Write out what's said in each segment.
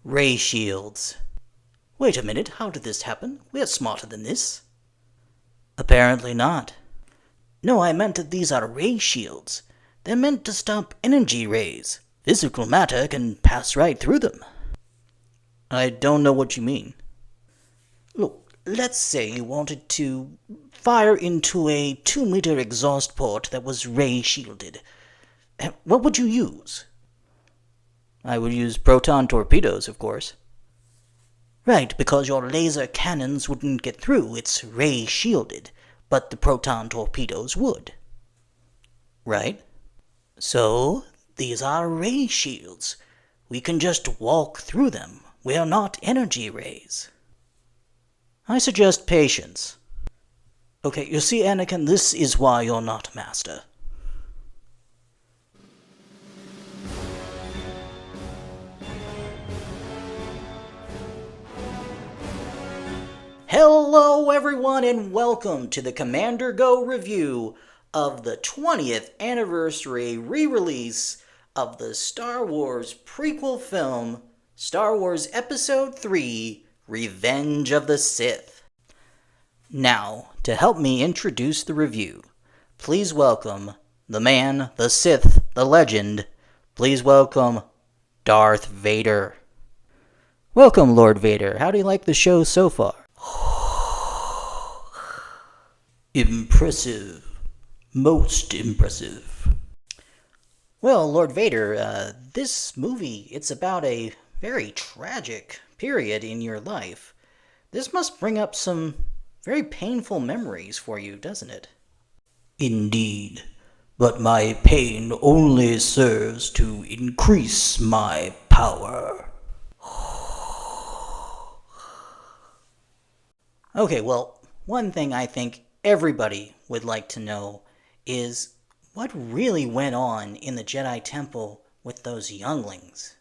Ray shields. Wait a minute, how did this happen? We're smarter than this. Apparently not. No, I meant that these are ray shields. They're meant to stop energy rays. Physical matter can pass right through them. I don't know what you mean. Look, let's say you wanted to fire into a 2-meter exhaust port that was ray shielded. What would you use? I would use proton torpedoes, of course. Right, because your laser cannons wouldn't get through. It's ray shielded, but the proton torpedoes would. Right? So, these are ray shields. We can just walk through them. We are not energy rays. I suggest patience. Okay, you see, Anakin, this is why you're not master. Hello everyone and welcome to the Commander Go review of the 20th anniversary re-release of the Star Wars prequel film, Star Wars Episode 3, Revenge of the Sith. Now, to help me introduce the review, please welcome the man, the Sith, the legend. Please welcome Darth Vader. Welcome, Lord Vader. How do you like the show so far? Impressive. Most impressive. Well, Lord Vader, this movie, it's about a very tragic period in your life. This must bring up some very painful memories for you, doesn't it? Indeed, but my pain only serves to increase my power. Okay, well, one thing I think everybody would like to know is what really went on in the Jedi Temple with those younglings.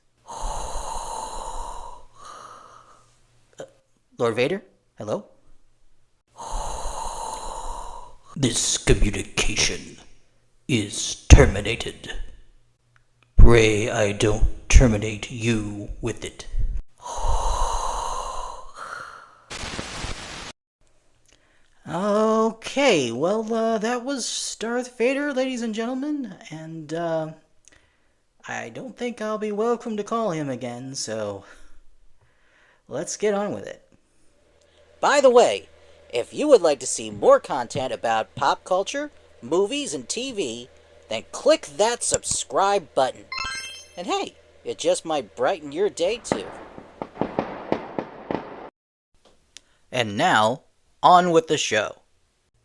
Lord Vader? Hello? This communication is terminated. Pray I don't terminate you with it. Okay, well, that was Darth Vader, ladies and gentlemen, and, I don't think I'll be welcome to call him again, so let's get on with it. By the way, if you would like to see more content about pop culture, movies, and TV, then click that subscribe button. And hey, it just might brighten your day too. And now, on with the show.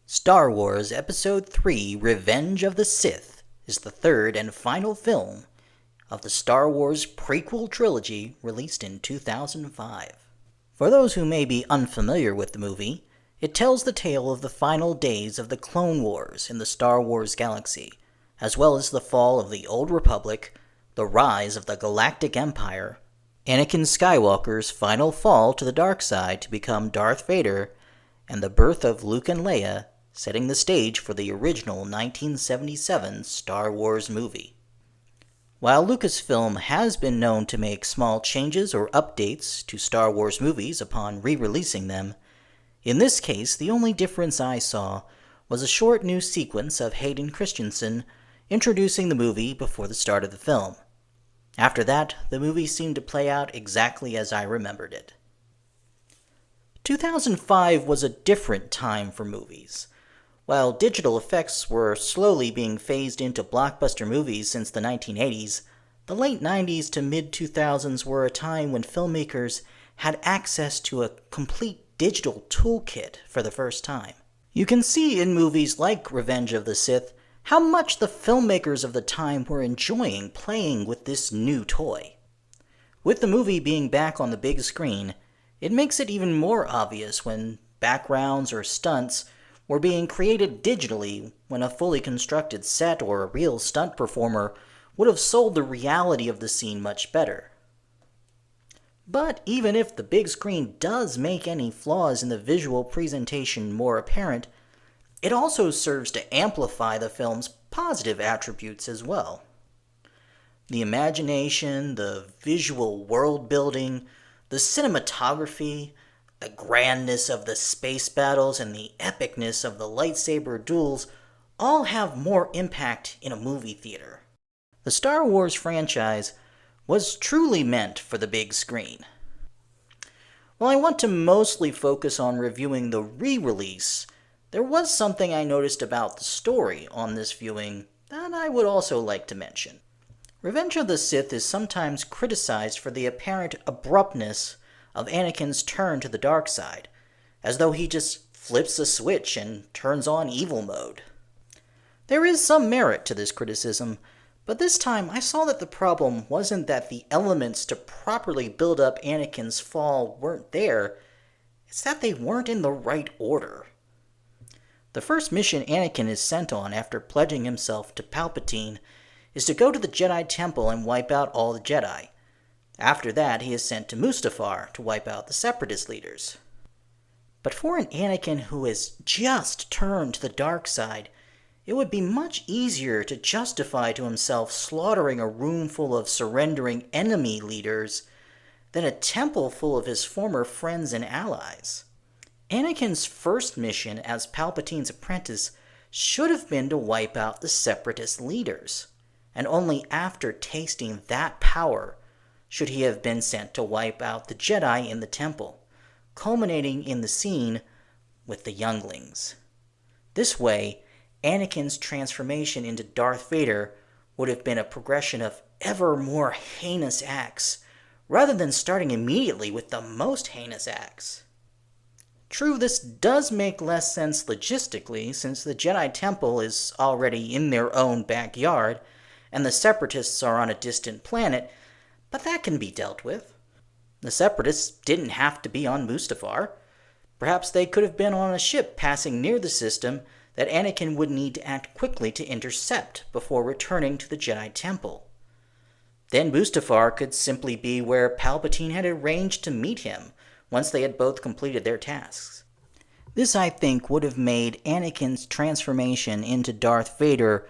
Star Wars Episode 3 Revenge of the Sith is the third and final film of the Star Wars prequel trilogy released in 2005. For those who may be unfamiliar with the movie, it tells the tale of the final days of the Clone Wars in the Star Wars galaxy, as well as the fall of the Old Republic, the rise of the Galactic Empire, Anakin Skywalker's final fall to the dark side to become Darth Vader, and the birth of Luke and Leia, setting the stage for the original 1977 Star Wars movie. While Lucasfilm has been known to make small changes or updates to Star Wars movies upon re-releasing them, in this case the only difference I saw was a short new sequence of Hayden Christensen introducing the movie before the start of the film. After that, the movie seemed to play out exactly as I remembered it. 2005 was a different time for movies. While digital effects were slowly being phased into blockbuster movies since the 1980s, the late 90s to mid-2000s were a time when filmmakers had access to a complete digital toolkit for the first time. You can see in movies like Revenge of the Sith how much the filmmakers of the time were enjoying playing with this new toy. With the movie being back on the big screen, it makes it even more obvious when backgrounds or stunts were being created digitally when a fully constructed set or a real stunt performer would have sold the reality of the scene much better. But even if the big screen does make any flaws in the visual presentation more apparent, it also serves to amplify the film's positive attributes as well. The imagination, the visual world building, the cinematography, the grandness of the space battles, and the epicness of the lightsaber duels all have more impact in a movie theater. The Star Wars franchise was truly meant for the big screen. While I want to mostly focus on reviewing the re-release, there was something I noticed about the story on this viewing that I would also like to mention. Revenge of the Sith is sometimes criticized for the apparent abruptness of Anakin's turn to the dark side, as though he just flips a switch and turns on evil mode. There is some merit to this criticism, but this time I saw that the problem wasn't that the elements to properly build up Anakin's fall weren't there, it's that they weren't in the right order. The first mission Anakin is sent on after pledging himself to Palpatine is to go to the Jedi Temple and wipe out all the Jedi. After that, he is sent to Mustafar to wipe out the Separatist leaders. But for an Anakin who has just turned to the dark side, it would be much easier to justify to himself slaughtering a room full of surrendering enemy leaders than a temple full of his former friends and allies. Anakin's first mission as Palpatine's apprentice should have been to wipe out the Separatist leaders, and only after tasting that power should he have been sent to wipe out the Jedi in the temple, culminating in the scene with the younglings. This way, Anakin's transformation into Darth Vader would have been a progression of ever more heinous acts, rather than starting immediately with the most heinous acts. True, this does make less sense logistically, since the Jedi Temple is already in their own backyard, and the Separatists are on a distant planet, but that can be dealt with. The Separatists didn't have to be on Mustafar. Perhaps they could have been on a ship passing near the system that Anakin would need to act quickly to intercept before returning to the Jedi Temple. Then Mustafar could simply be where Palpatine had arranged to meet him once they had both completed their tasks. This, I think, would have made Anakin's transformation into Darth Vader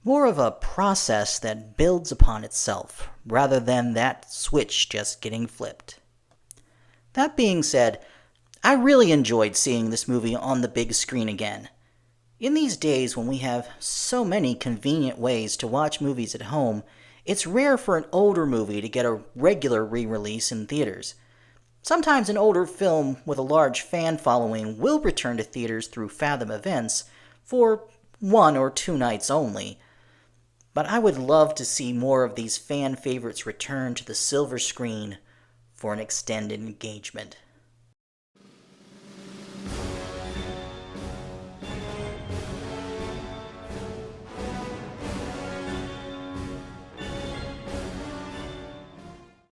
more of a process that builds upon itself, rather than that switch just getting flipped. That being said, I really enjoyed seeing this movie on the big screen again. In these days when we have so many convenient ways to watch movies at home, it's rare for an older movie to get a regular re-release in theaters. Sometimes an older film with a large fan following will return to theaters through Fathom events for 1 or 2 nights only. But I would love to see more of these fan favorites return to the silver screen for an extended engagement.